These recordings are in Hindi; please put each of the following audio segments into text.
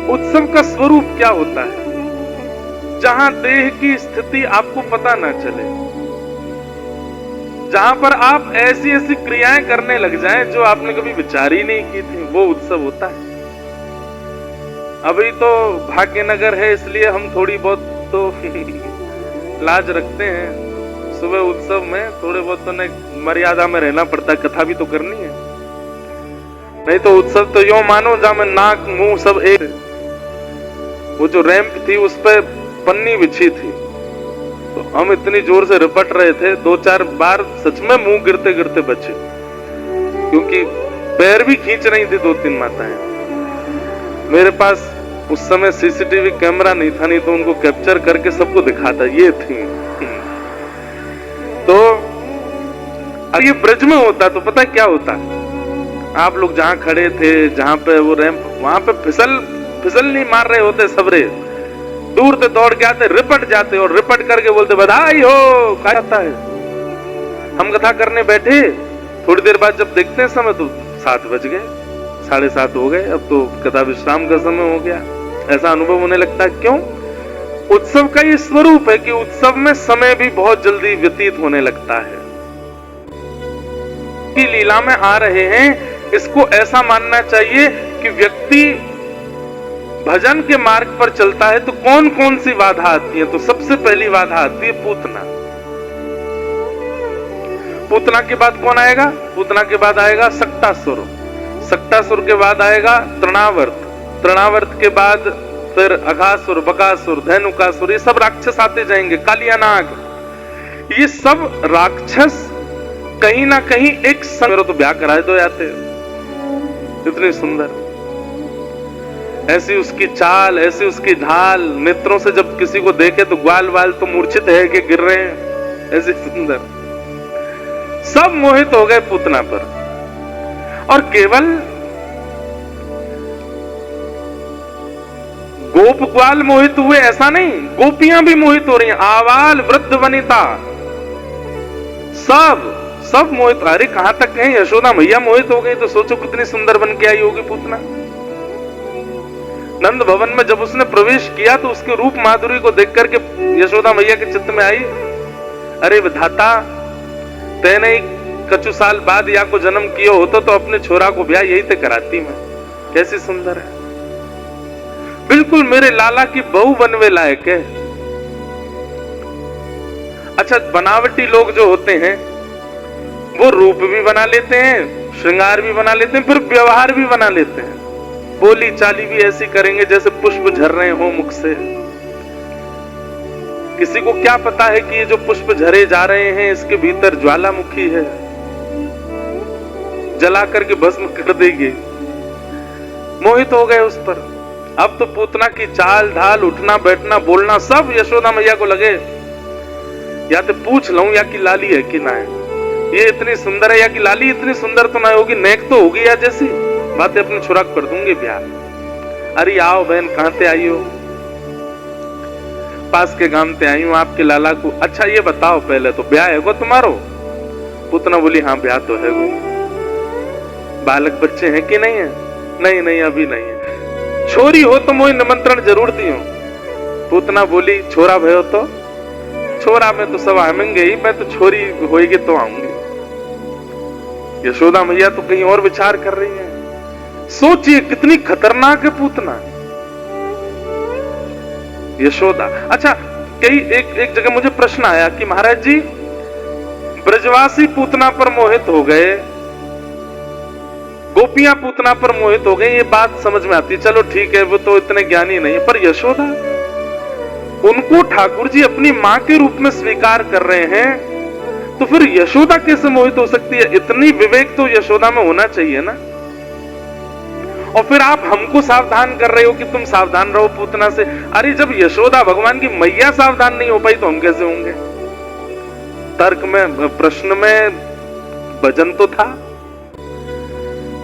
उत्सव का स्वरूप क्या होता है? जहां देह की स्थिति आपको पता ना चले, जहां पर आप ऐसी ऐसी क्रियाएं करने लग जाएं जो आपने कभी विचार ही नहीं की थी, वो उत्सव होता है। अभी तो भाग्यनगर है इसलिए हम थोड़ी बहुत तो लाज रखते हैं। सुबह उत्सव में थोड़े बहुत तो मर्यादा में रहना पड़ता है, कथा भी तो करनी है। नहीं तो उत्सव तो यूं मानो जहां में नाक मुंह सब एक। वो जो रैंप थी उस पर पन्नी बिछी थी, तो हम इतनी जोर से रिपट रहे थे, 2-4 बार सच में मुंह गिरते गिरते बचे, क्योंकि पैर भी खींच रही थी 2-3 माताएं। मेरे पास उस समय सीसीटीवी कैमरा नहीं था, नहीं तो उनको कैप्चर करके सबको दिखाता। ये थी तो अब ये ब्रज में होता तो पता क्या होता, आप लोग जहां खड़े थे, जहां पे वो रैंप, वहां पे फिसल नहीं मार रहे होते सबरे, दूर से दौड़ के आते, रिपट जाते और रिपट करके बोलते बधाई हो। क्या जाता है? हम कथा करने बैठे, थोड़ी देर बाद जब देखते हैं समय तो 7 बज गए, 7:30 हो गए, अब तो कथा विश्राम का समय हो गया। ऐसा अनुभव होने लगता है। क्यों? उत्सव का ये स्वरूप है कि उत्सव में समय भी बहुत जल्दी व्यतीत होने लगता है। कि लीला में आ रहे हैं, इसको ऐसा मानना चाहिए कि व्यक्ति भजन के मार्ग पर चलता है तो कौन कौन सी बाधा आती है? तो सबसे पहली बाधा आती है पूतना। पूतना के बाद कौन आएगा? पूतना के बाद आएगा सक्टासुर, सक्टासुर के बाद आएगा तृणावर्त, तृणावर्त के बाद फिर अघासुर, बकासुर, धैनुकासुर, ये सब राक्षस आते जाएंगे, कालियानाग। ये सब राक्षस कहीं ना कहीं एक संग तो ब्याह कराए दो जाते, इतनी सुंदर ऐसी उसकी चाल, ऐसी उसकी ढाल, नेत्रों से जब किसी को देखे तो ग्वाल वाल तो मूर्छित है कि गिर रहे हैं, ऐसी सुंदर। सब मोहित हो गए पूतना पर। और केवल गोप ग्वाल मोहित हुए ऐसा नहीं, गोपियां भी मोहित हो रही हैं, आवाल वृद्ध वनिता सब मोहित। अरे कहां तक कहें, यशोदा मैया मोहित हो गई तो सोचो कितनी सुंदर बन के आई होगी पूतना। नंद भवन में जब उसने प्रवेश किया तो उसके रूप माधुरी को देख करके यशोदा मैया के चित्त में आई, अरे विधाता, तेने कछु साल बाद या को जन्म किया होता तो अपने छोरा को ब्याह यही ते कराती मैं। कैसी सुंदर है, बिल्कुल मेरे लाला की बहू बनवे लायक है। अच्छा, बनावटी लोग जो होते हैं वो रूप भी बना लेते हैं, श्रृंगार भी बना लेते हैं, फिर व्यवहार भी बना लेते हैं। बोली चाली भी ऐसी करेंगे जैसे पुष्प झर रहे हो मुख से। किसी को क्या पता है कि ये जो पुष्प झरे जा रहे हैं इसके भीतर ज्वालामुखी है, जला करके भस्म कर देगी। मोहित हो गए उस पर। अब तो पूतना की चाल ढाल, उठना बैठना बोलना सब यशोदा मैया को लगे या तो पूछ लूं या कि लाली है कि ना है, ये इतनी सुंदर है या कि लाली इतनी सुंदर तो ना होगी, नेक तो होगी या जैसी बातें अपने छुरा कर दूंगी ब्याह। अरे आओ बहन, कहां से आई हो? पास के गांव से आई हूं आपके लाला को। अच्छा ये बताओ पहले तो ब्याह है गो तुम्हारो? पूतना बोली हाँ ब्याह तो है गो। बालक बच्चे हैं कि नहीं है? नहीं नहीं अभी नहीं है। छोरी हो तो मुझे निमंत्रण जरूर दियो। पूतना बोली छोरा भयो तो? छोरा में तो सब आएंगे ही, मैं तो छोरी होएगी तो आऊंगी। यशोदा मैया तो कहीं और विचार कर रही है। सोचिए कितनी खतरनाक है पूतना, यशोदा। अच्छा, एक जगह मुझे प्रश्न आया कि महाराज जी, ब्रजवासी पूतना पर मोहित हो गए, गोपियां पूतना पर मोहित हो गई, ये बात समझ में आती, चलो ठीक है, वो तो इतने ज्ञानी नहीं है। पर यशोदा, उनको ठाकुर जी अपनी मां के रूप में स्वीकार कर रहे हैं, तो फिर यशोदा कैसे मोहित हो सकती है? इतनी विवेक तो यशोदा में होना चाहिए ना। और फिर आप हमको सावधान कर रहे हो कि तुम सावधान रहो पूतना से। अरे जब यशोदा भगवान की मैया सावधान नहीं हो पाई तो हम कैसे होंगे? तर्क में, प्रश्न में भजन तो था।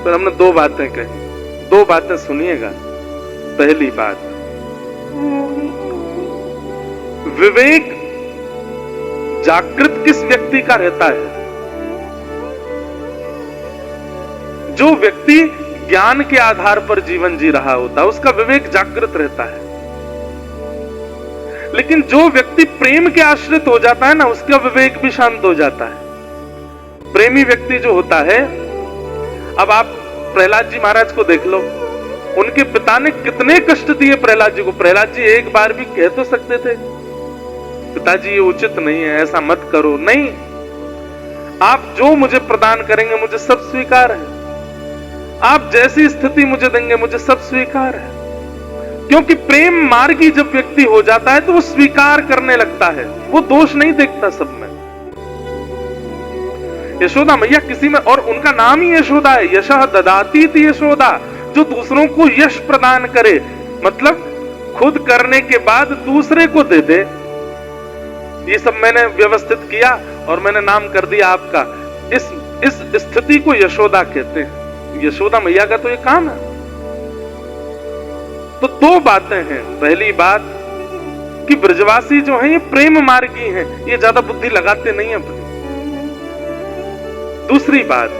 फिर हमने 2 बातें कही, 2 बातें सुनिएगा। पहली बात, विवेक जागृत किस व्यक्ति का रहता है? जो व्यक्ति ज्ञान के आधार पर जीवन जी रहा होता है, उसका विवेक जागृत रहता है। लेकिन जो व्यक्ति प्रेम के आश्रित हो जाता है ना, उसका विवेक भी शांत हो जाता है। प्रेमी व्यक्ति जो होता है, अब आप प्रहलाद जी महाराज को देख लो, उनके पिता ने कितने कष्ट दिए प्रहलाद जी को। प्रहलाद जी एक बार भी कह तो सकते थे पिताजी ये उचित नहीं है, ऐसा मत करो। नहीं, आप जो मुझे प्रदान करेंगे मुझे सब स्वीकार है, आप जैसी स्थिति मुझे देंगे मुझे सब स्वीकार है। क्योंकि प्रेम मार्गी जब व्यक्ति हो जाता है तो वो स्वीकार करने लगता है, वो दोष नहीं देखता सब में। यशोदा मैया किसी में, और उनका नाम ही यशोदा है, यशः ददाती थी यशोदा, जो दूसरों को यश प्रदान करे, मतलब खुद करने के बाद दूसरे को दे दे। ये सब मैंने व्यवस्थित किया और मैंने नाम कर दिया आपका। इस स्थिति को यशोदा कहते हैं। यशोदा मैया का तो ये काम है। तो दो बातें हैं। पहली बात कि ब्रजवासी जो हैं ये प्रेम मार्गी हैं, ये ज्यादा बुद्धि लगाते नहीं अपनी। दूसरी बात,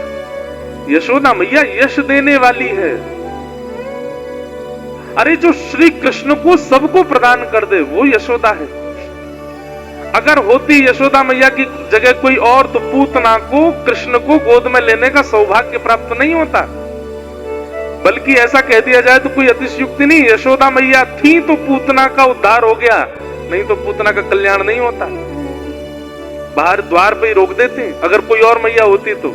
यशोदा मैया यश देने वाली है। अरे जो श्री कृष्ण को सबको प्रदान कर दे वो यशोदा है। अगर होती यशोदा मैया की जगह कोई और तो पूतना को कृष्ण को गोद में लेने का सौभाग्य प्राप्त नहीं होता। बल्कि ऐसा कह दिया जाए तो कोई अतिशयुक्ति नहीं, यशोदा मैया थी तो पूतना का उद्धार हो गया, नहीं तो पूतना का कल्याण नहीं होता। बाहर द्वार पे ही रोक देते, अगर कोई और मैया होती तो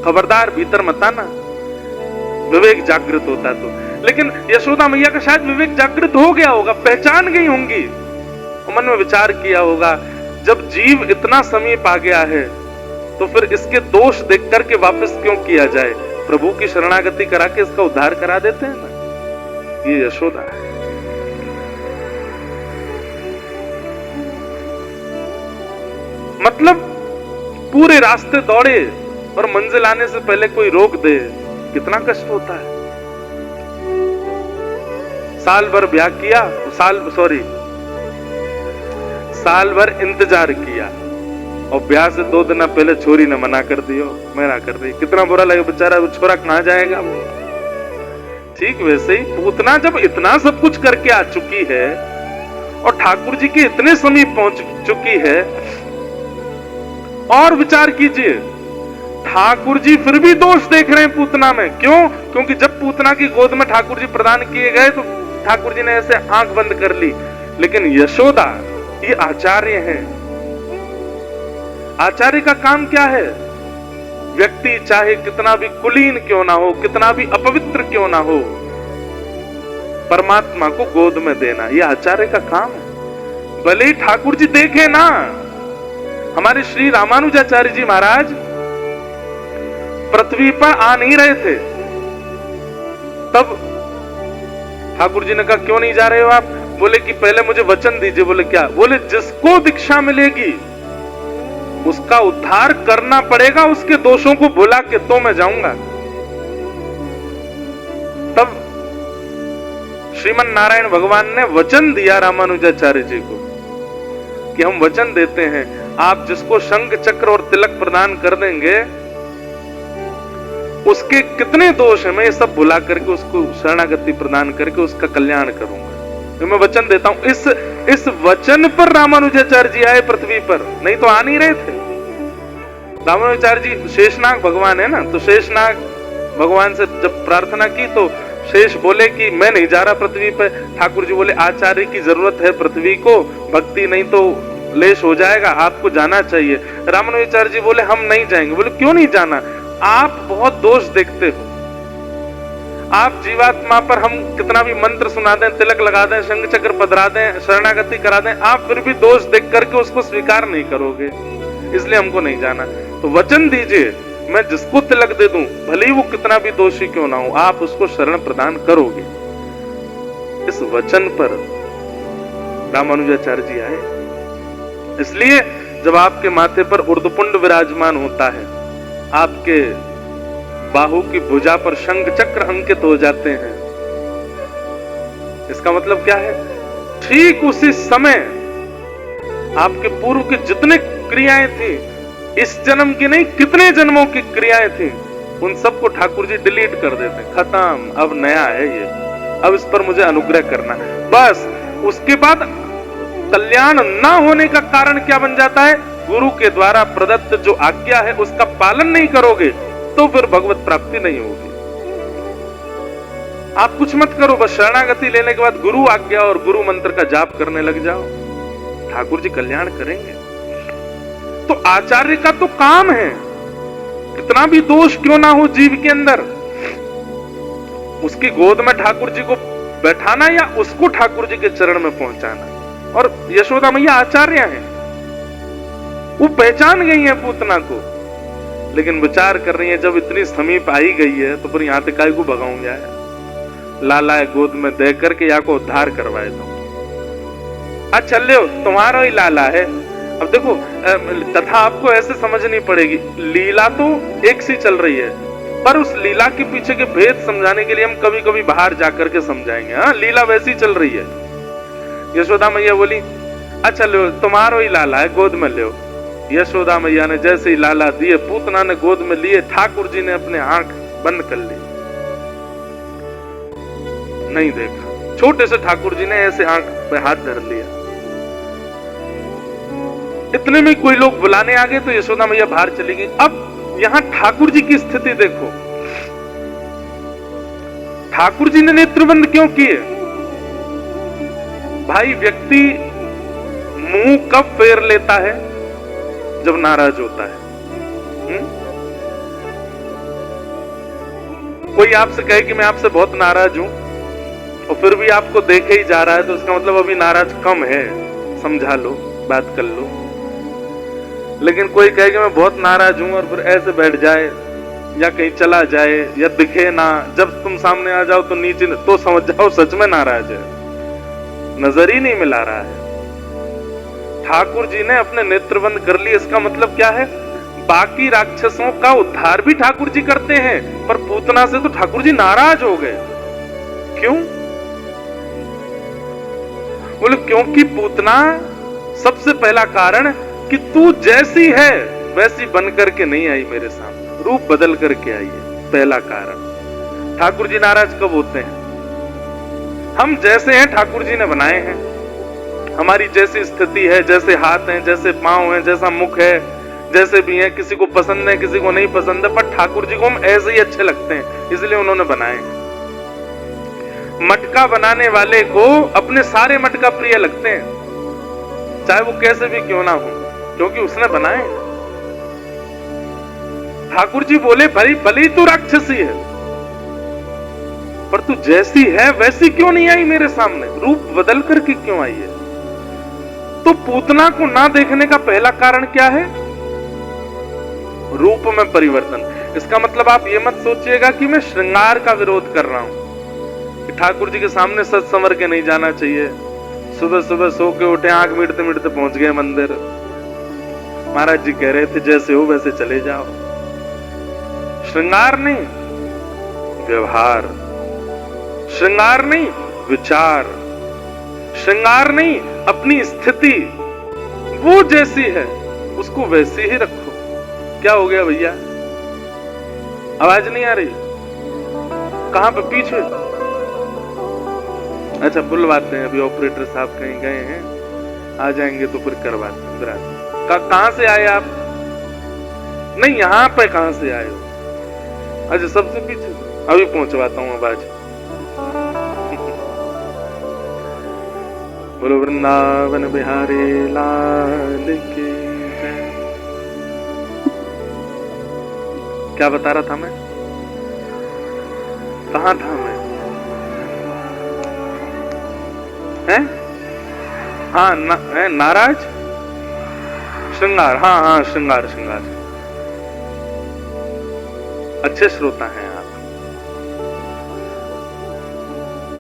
खबरदार भीतर मत आना, विवेक जागृत होता तो। लेकिन यशोदा मैया का शायद विवेक जागृत हो गया होगा, पहचान गई होंगी, मन में विचार किया होगा, जब जीव इतना समीप आ गया है तो फिर इसके दोष देख करके वापस क्यों किया जाए, प्रभु की शरणागति करा के इसका उद्धार करा देते हैं ना। ये यशोदा है। मतलब पूरे रास्ते दौड़े और मंजिल आने से पहले कोई रोक दे, कितना कष्ट होता है। साल भर ब्याह किया, साल भर इंतजार किया और ब्याह से 2 दिन पहले छोरी ने मना कर दियो, मैं ना कर दी, कितना बुरा लगे बेचारा, वो छोरा कहां जाएगा। ठीक वैसे ही पूतना जब इतना सब कुछ करके आ चुकी है और ठाकुर जी के इतने समीप पहुंच चुकी है, और विचार कीजिए ठाकुर जी फिर भी दोष देख रहे हैं पूतना में। क्यों? क्योंकि जब पूतना की गोद में ठाकुर जी प्रदान किए गए तो ठाकुर जी ने ऐसे आंख बंद कर ली। लेकिन यशोदा ये आचार्य हैं। आचार्य का काम क्या है? व्यक्ति चाहे कितना भी कुलीन क्यों ना हो, कितना भी अपवित्र क्यों ना हो, परमात्मा को गोद में देना, ये आचार्य का काम है। भले ही ठाकुर जी देखे ना, हमारे श्री रामानुजाचार्य जी महाराज पृथ्वी पर आ नहीं रहे थे, तब ठाकुर जी ने कहा क्यों नहीं जा रहे हो आप? बोले कि पहले मुझे वचन दीजिए। बोले क्या? बोले जिसको दीक्षा मिलेगी उसका उद्धार करना पड़ेगा, उसके दोषों को भुला के तो मैं जाऊंगा। तब श्रीमन नारायण भगवान ने वचन दिया रामानुजाचार्य जी को कि हम वचन देते हैं, आप जिसको शंख चक्र और तिलक प्रदान कर देंगे उसके कितने दोष है, मैं ये सब भुला करके उसको शरणागति प्रदान करके उसका कल्याण करूंगा। तो मैं वचन देता हूं। इस वचन पर रामानुजाचार्य जी आए पृथ्वी पर, नहीं तो आ नहीं रहे थे। रामानुजाचार्य जी शेषनाग भगवान है ना, तो शेषनाग भगवान से जब प्रार्थना की तो शेष बोले कि मैं नहीं जा रहा पृथ्वी पर। ठाकुर जी बोले आचार्य की जरूरत है पृथ्वी को, भक्ति नहीं तो लेश हो जाएगा, आपको जाना चाहिए। रामानुजाचार्य जी बोले हम नहीं जाएंगे। बोले क्यों नहीं जाना? आप बहुत दोष देखते हो। आप जीवात्मा पर हम कितना भी मंत्र सुना दें, तिलक लगा दें, शंख चक्र पधरा दें, शरणागति करा दें, आप फिर भी दोष देख करके उसको स्वीकार नहीं करोगे, इसलिए हमको नहीं जाना। तो वचन दीजिए, मैं जिसको तिलक दे दूं, भले ही वो कितना भी दोषी क्यों ना हो, आप उसको शरण प्रदान करोगे। इस वचन पर रामानुजाचार्य जी आए। इसलिए जब आपके माथे पर ऊर्ध्वपुंड विराजमान होता है, आपके बाहु की भुजा पर शंख चक्र अंकित हो जाते हैं, इसका मतलब क्या है? ठीक उसी समय आपके पूर्व के जितने क्रियाएं थी, इस जन्म की नहीं कितने जन्मों की क्रियाएं थी, उन सबको ठाकुर जी डिलीट कर देते हैं, खत्म, अब नया है ये, अब इस पर मुझे अनुग्रह करना। बस उसके बाद कल्याण ना होने का कारण क्या बन जाता है? गुरु के द्वारा प्रदत्त जो आज्ञा है उसका पालन नहीं करोगे तो फिर भगवत प्राप्ति नहीं होगी। आप कुछ मत करो, बस शरणागति लेने के बाद गुरु आज्ञा और गुरु मंत्र का जाप करने लग जाओ, ठाकुर जी कल्याण करेंगे। तो आचार्य का तो काम है, कितना भी दोष क्यों ना हो जीव के अंदर, उसकी गोद में ठाकुर जी को बैठाना या उसको ठाकुर जी के चरण में पहुंचाना। और यशोदा मैया आचार्य हैं, वो पहचान गई है पूतना को, लेकिन विचार कर रही है जब इतनी समीप आई गई है तो फिर यहां तक काय को भगाऊंगा, लाला गोद में दे करके या को उद्धार करवाए दो। अच्छा ले तुम्हारा ही लाला है। अब देखो कथा आपको ऐसे समझनी पड़ेगी, लीला तो एक सी चल रही है, पर उस लीला के पीछे के भेद समझाने के लिए हम कभी कभी बाहर जाकर के समझाएंगे। हाँ, लीला वैसी चल रही है। यशोदा मैया बोली अच्छा लो तुम्हारो ही लाला है, गोद में लो। यशोदा मैया ने जैसे ही लाला दिए, पूतना ने गोद में लिए, ठाकुर जी ने अपने आंख बंद कर ली, नहीं देखा। छोटे से ठाकुर जी ने ऐसे आंख पे हाथ धर लिया। इतने में कोई लोग बुलाने आ गए तो यशोदा मैया बाहर चली गई। अब यहां ठाकुर जी की स्थिति देखो, ठाकुर जी ने नेत्रबंद क्यों किए? भाई व्यक्ति मुंह कब फेर लेता है? जब नाराज होता है। कोई आपसे कहे कि मैं आपसे बहुत नाराज हूं और फिर भी आपको देखे ही जा रहा है तो इसका मतलब अभी नाराज कम है, समझा लो, बात कर लो। लेकिन कोई कहे कि मैं बहुत नाराज हूं और फिर ऐसे बैठ जाए या कहीं चला जाए या दिखे ना, जब तुम सामने आ जाओ तो नीचे, तो समझ जाओ सच में नाराज है, नजर ही नहीं मिला रहा है। ठाकुर जी ने अपने नेत्र बंद कर लिए, इसका मतलब क्या है? बाकी राक्षसों का उद्धार भी ठाकुर जी करते हैं, पर पूतना से तो ठाकुर जी नाराज हो गए। क्यों? बोले क्योंकि पूतना, सबसे पहला कारण कि तू जैसी है वैसी बन करके नहीं आई मेरे सामने, रूप बदल करके आई है, पहला कारण। ठाकुर जी नाराज कब होते हैं? हम जैसे हैं ठाकुर जी ने बनाए हैं, हमारी जैसी स्थिति है, जैसे हाथ हैं, जैसे पांव हैं, जैसा मुख है, जैसे भी हैं, किसी को पसंद है किसी को नहीं पसंद है, पर ठाकुर जी को हम ऐसे ही अच्छे लगते हैं, इसलिए उन्होंने बनाए हैं। मटका बनाने वाले को अपने सारे मटका प्रिय लगते हैं, चाहे वो कैसे भी क्यों ना हो, क्योंकि उसने बनाए। ठाकुर जी बोले भली भली तू राक्षसी है, पर तू जैसी है वैसी क्यों नहीं आई मेरे सामने, रूप बदल करके क्यों आई है? तो पूतना को ना देखने का पहला कारण क्या है? रूप में परिवर्तन। इसका मतलब आप ये मत सोचिएगा कि मैं श्रृंगार का विरोध कर रहा हूं, कि ठाकुर जी के सामने सज संवर के नहीं जाना चाहिए, सुबह सुबह सो के उठे, आंख मिटते मिटते पहुंच गए मंदिर। महाराज जी कह रहे थे जैसे हो वैसे चले जाओ। श्रृंगार नहीं, व्यवहार। श्रृंगार नहीं, विचार। श्रृंगार नहीं, अपनी स्थिति वो जैसी है उसको वैसी ही रखो। क्या हो गया भैया? आवाज नहीं आ रही? कहां पे? पीछे? अच्छा बुलवाते हैं, अभी ऑपरेटर साहब कहीं गए हैं, आ जाएंगे तो फिर करवाते हैं। कहां से आए आप? नहीं यहां पे कहां से आए हो? अच्छा सबसे पीछे, अभी पहुंचवाता हूं आवाज। बोलो वृंदावन बिहारी लाल की जय। क्या बता रहा था मैं? कहां था मैं? हैं? हाँ नाराज, श्रृंगार। हाँ श्रृंगार। अच्छे श्रोता हैं